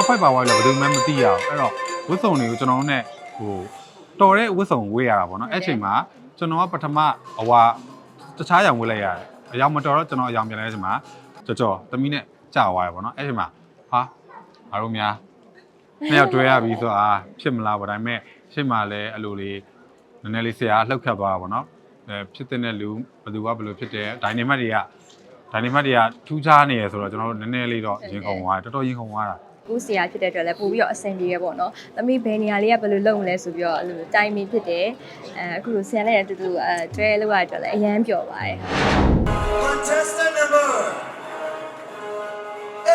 top 5ပါဝါလည်းဘယ်သူမှမသိရအောင်အဲ့တော့ဝတ်စုံတွေကိုကျွန်တော်တို့ ਨੇ ဟိုတော်တဲ့ဝတ်စုံဝေးရတာပေါ့နော်အဲ့ချိန်မှာကျွန်တော်ကပထမအဝါတခြားရောင်ဝေးလိုက်ရတယ်အယောင်မတော်တော့ကျွန်တော်အယောင်ပြန်လိုက်ချိန်မှာကြော်သမီးနဲ့ကြာသွားရပေါ့နော်အဲ့ချိန်မှာဟာအားလုံးများနှစ်ယောက်တွဲရပြီဆိုတာဖြစ်မလားပေါ့ဒါပေမဲ့ရှေ့မှာလည်းအလိုလေးနည်းနည်းလေးဆရာလှုပ်ခတ်သွားတာပေါ့နော်ဖြစ်တဲ့လူဘယ်သူကဘယ်လိုဖြစ်တယ်ဒိုင်နမတ်တွေကထူးခြားနေရဆိုတော့ကျွန်တော်တို့နည်းနည်းလေးတော့ရင်ခုန်သွားတော်တော်ရင်ခုန်သွားတာကိုဆရာဖြစ်တဲ့အတွက်လည်းပို့ပြီးတော့အဆင်ပြေရပေါ့နော်။သမီးဘယ်နေရာလေးကဘယ်လိုလုပ်မလဲဆိုပြီးတော့အဲ့လိုတိုင်မီဖြစ်တယ်။အခုလိုဆရာနဲ့အတူတူတွဲလုပ်ရတဲ့အတွက်လည်းအရန်ပျော်ပါတယ်။ Contestant number 8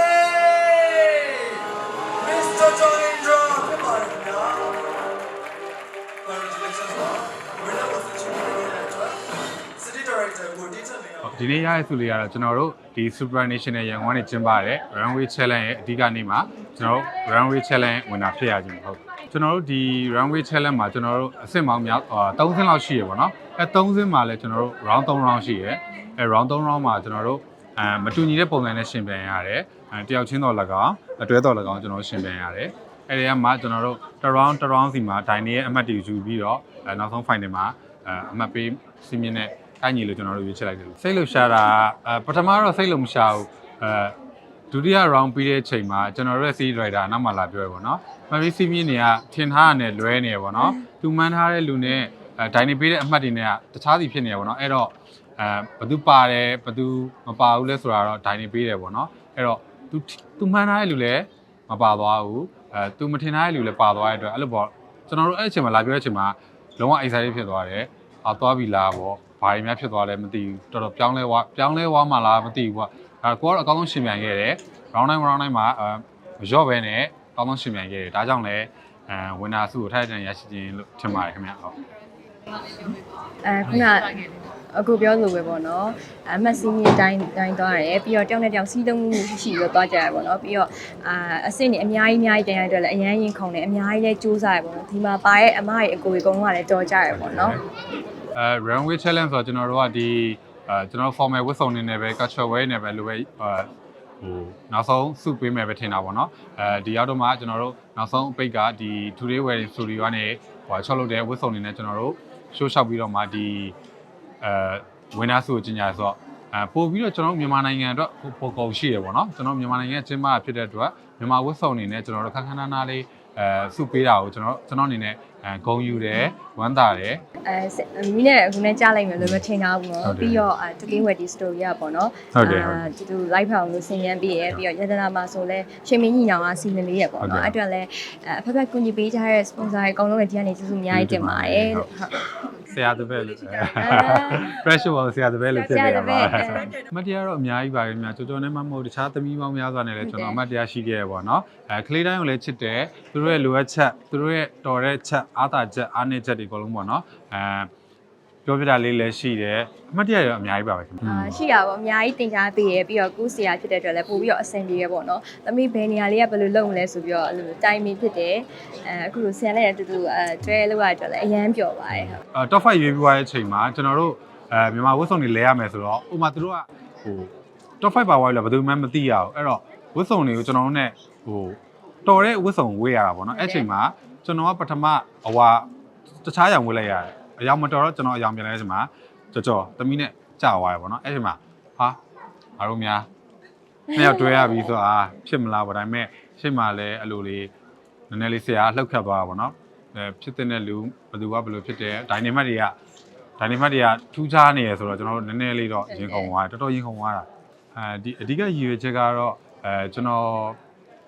Mr. Challenger ဖြစ်ပါတယ်ခင်ဗျာ Congratulations ပါ Winner position ရဲ့အတွက် City Director ကိုတီးချက်နေအောင်ဒီနေ့ရတဲ့ဆုလေးကတော့ကျွန်တော်တို့ဒီ Super National ရန်ကုန်ကနေကျင်းပတဲ့ Runway Challenge ရဲ့အဓိကနေ့မှာကျွန်တော်တို့ Runway Challenge ဝင်တာဖြစ်ရခြင်းဟုတ်ကျွန်တော်တို့ဒီ Runway Challenge မှာကျွန်တော်တို့အဆင့်ပေါင်းများ3ဆင့်လောက်ရှိရပါတော့အဲ3ဆင့်မှာလည်းကျွန်တော်တို့ round 3 round ရှိရအဲ round 3 round မှာကျွန်တော်တို့မတူညီတဲ့ပုံစံနဲ့ရှင်ပြိုင်ရတယ်တယောက်ချင်းတော့၎င်းအတွဲတော့၎င်းကျွန်တော်ရှင်ပြိုင်ရတယ်အဲဒီကမှကျွန်တော်တို့တစ် round စီမှာဒိုင်နေရဲ့အမှတ်တွေယူပြီးတော့နောက်ဆုံး final မှာအမှတ်ပေးစီးမြင့်တဲ့အဲ့ညီလို့ကျွန်တော်တို့ရွေးချယ်လိုက်တယ်စိတ်လှုပ်ရှားတာပထမတော့စိတ်လှုပ်မရှားဘူးဒုတိယ round ပြီးတဲ့ချိန်မှာကျွန်တော်တို့ရဲ့ seed rider နောက်မှလာပြောရပါတော့။မပြီးစီးမြင့်တွေကထင်ထားရတယ်လွဲနေရပါတော့။သူမှန်းထားတဲ့လူနဲ့ဒိုင်နေပေးတဲ့အမှတ်တွေနဲ့တခြားစီဖြစ်နေရပါတော့။အဲ့တော့ဘသူပါတယ်ဘသူမပါဘူးလဲဆိုတာတော့ဒိုင်နေပေးတယ်ပေါ့နော်။အဲ့တော့သူမှန်းထားတဲ့လူလည်းမပါသွားဘူး။သူမထင်ထားတဲ့လူလည်းပါသွားတဲ့အတွက်အဲ့လိုပေါ့ကျွန်တော်တို့အဲ့အချိန်မှာလာပြောတဲ့အချိန်မှာလုံးဝ excited ဖြစ်သွားတယ်။သွားပြီလားပေါ့။ဘာတွေများဖြစ်သွားလဲမသိဘူးတော်တော်ပြောင်းလဲဝါမှလားမသိဘူးပေါ့ကိုကတော့အကောင်းဆုံးရှင်ပြိုင်ခဲ့တယ် round 9 round 9မှာမလျော့ဘဲနဲ့အကောင်းဆုံးရှင်ပြိုင်ခဲ့တယ်ဒါကြောင့်လည်းဝင်နာစုကိုထိုက်တဲ့ရရှိခြင်းလို့ထင်ပါတယ်ခင်ဗျဟုတ်ခုနအခုပြောလို့ပဲပေါ့နော်အမတ်စီးမြင့်တိုင်းသွားရတယ်ပြီးတော့တယောက်နဲ့တယောက်စီးလုံးမှုရှိပြီးတော့သွားကြရပေါ့နော်ပြီးတော့အဆင့်တွေအများကြီးတင်ရတဲ့အတွက်လည်းအရန်ရင်ခုန်တယ်အများကြီးလည်းစူးစမ်းရပေါ့နော်ဒီမှာပါရဲ့အမရဲ့အကိုကြီးအကုန်လုံးကလည်းတော်ကြရပေါ့နော်runway challenge ဆိုတော့ကျွန်တော်တို့ကဒီကျွန်တော် formal ဝတ်စုံနေနဲ့ပဲ culture wear နေပဲလိုပဲဟိုနောက်ဆုံးစုပေးမယ်ပဲထင်တာပေါ့နော်ဒီရောက်တော့မှကျွန်တော်တို့နောက်ဆုံးအပိတ်ကဒီ today wearing studio ကနေဟိုချော့လုပ်တဲ့ဝတ်စုံနေနဲ့ကျွန်တော်တို့ show လျှောက်ပြီးတော့မှဒီwinner စုကိုကြီးညာဆိုတော့ပို့ပြီးတော့ကျွန်တော်တို့မြန်မာနိုင်ငံအတွက်ပေါ်ကုန်ရှိရပေါ့နော်ကျွန်တော်မြန်မာနိုင်ငံကျင်းပဖြစ်တဲ့အတွက်မြန်မာဝတ်စုံနေနဲ့ကျွန်တော်တို့ခန်းခန်းနားလေးစုပေးတာကိုကျွန်တော်အနေနဲ့ဂုဏ်ယူတယ်ဝမ်းသာတယ်မိနဲ့အခုနဲ့ကြားလိုက်မယ်လို့မထင်တာဘူးเนาะပြီးတော့Today Wear story อ่ะပေါ့เนาะဒီလို live ဖောင်လို့ဆင်ញံပြီးရပြီးတော့ရတနာမှာဆိုလဲရှင်မင်းညီနောင်ကစီမံလေးရပေါ့เนาะအဲ့အတွက်လဲအဖက်ဖက်ကူညီပေးကြတဲ့ sponsor တွေအကုန်လုံးလည်းဒီကနေကျေးဇူးအများကြီးတင်ပါတယ်လို့ဟုတ်ဆရာတပည့်လို့ pressure ပါဆရာတပည့်လို့ဖြစ်နေတာပါအမတ်တရားတော့အများကြီးပါခင်ဗျာကြော်နဲ့မှမဟုတ်တခြားသမီးပေါင်းများစွာနဲ့လည်းကျွန်တော်အမတ်တရားရှိခဲ့ရပါတော့ကလေးတိုင်းကိုလည်းချစ်တယ်သူတို့ရဲ့လိုအပ်ချက်သူတို့ရဲ့တော်တဲ့ချက်အားသာချက်အားနည်းချက်တွေအကုန်လုံးပေါ့နော်ပြောပြတာလေးလည်းရှိတယ်အမတ်တရားရောအများကြီးပါပဲခင်ဗျာရှိတာပေါ့အများကြီးတင်ကြားပေးရပြီးတော့ကိုဆရာဖြစ်တဲ့အတွက်လည်းပို့ပြီးတော့အဆင်ပြေရပေါ့နော်သမီးဘယ်နေရာလေးကဘယ်လိုလုပ်မလဲဆိုပြီးတော့အဲ့လိုတိုင်မီဖြစ်တယ်အခုလိုဆရာနဲ့အတူတူတွဲလုပ်ရတဲ့အတွက်လည်းအရန်ပျော်ပါတယ်ဟုတ်top 5ရွေးပြီးသွားတဲ့အချိန်မှာကျွန်တော်တို့မြန်မာဝတ်စုံတွေလဲရမယ်ဆိုတော့ဥပမာသူတို့ကဟို top 5ပါဝါလည်းဘယ်သူမှမသိရအောင်အဲ့တော့ဝတ်စုံတွေကိုကျွန်တော်တို့ ਨੇ ဟိုတော်တဲ့ဝတ်စုံဝေးရတာပေါ့နော်အဲ့ချိန်မှာကျွန်တော်ကပထမအဝါတခြားရောင်ဝေးလိုက်ရတယ်အယောင်မတော်တော့ကျွန်တော်အယောင်ပြန်လိုက်တဲ့အချိန်မှာကြော်သမီးနဲ့ကြာသွားရပေါ့နော်အဲ့ချိန်မှာဟာအားလုံးများနှစ်ယောက်တွဲရပြီဆိုတာဖြစ်မလားပေါ့ဒါပေမဲ့ရှေ့မှာလည်းအလိုလေးနည်းနည်းလေးဆရာလှုပ်ခတ်သွားတာပေါ့နော်ဖြစ်တဲ့လူဘယ်သူကဘယ်လိုဖြစ်တယ်ဒိုင်နမတ်တွေကထူးခြားနေရဆိုတော့ကျွန်တော်တို့နည်းနည်းလေးတော့ရင်ခုန်သွားတော်တော်ရင်ခုန်သွားတာဒီအဓိကရည်ရွယ်ချက်ကတော့ကျွန်တော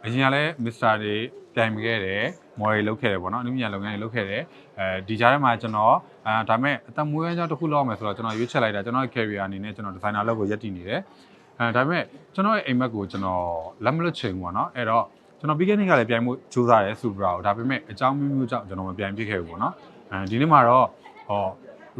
်အရင်ကလည်း Mr. တွေပြိုင်ခဲ့တယ်မော်ရီလုပ်ခဲ့တယ်ပေါ့နော်အနုပညာလုပ်ငန်းတွေလုပ်ခဲ့တယ်ဒီကြားထဲမှာကျွန်တော်ဒါပေမဲ့အသက်မွေးကြောင်းတစ်ခုလောက်မယ်ဆိုတော့ကျွန်တော်ရွေးချက်လိုက်တာကျွန်တော်ရဲ့ career အနေနဲ့ကျွန်တော် designer လုပ်ကိုရပ်တည်နေတယ်ဒါပေမဲ့ကျွန်တော်ရဲ့အိမ်မက်ကိုကျွန်တော်လက်မလွတ်ချင်ဘူးပေါ့နော်အဲ့တော့ကျွန်တော်ပြီးခဲ့တဲ့နေ့ကလည်းပြိုင်မှုစူးစမ်းတယ် Supra ကိုဒါပေမဲ့အကြောင်းမျိုးကြောင့်ကျွန်တော်မပြိုင်ဖြစ်ခဲ့ဘူးပေါ့နော်ဒီနေ့မှာတော့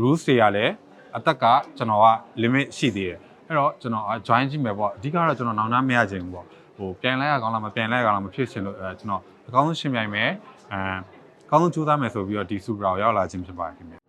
rules တွေကလည်းအသက်ကကျွန်တော်က limit ရှိသေးတယ်အဲ့တော့ကျွန်တော် join ကြည့်မယ်ပေါ့အဓိကတော့ကျွန်တော်နောင်နာမရချင်ဘူးပေါ့ဟိုပြိုင်လိုက်ရကောင်းလားမပြိုင်လိုက်ရကောင်းလားမဖြစ်ချင်လို့ကျွန်တော်အကောင်းဆုံးရှင်ပြိုင်မယ်ကောင်းဆုံးကြိုးစားမယ်ဆိုပြီးတော့ဒီ Supra ကိုရောက်လာခြင်းဖြစ်ပါတယ်ခင်ဗျ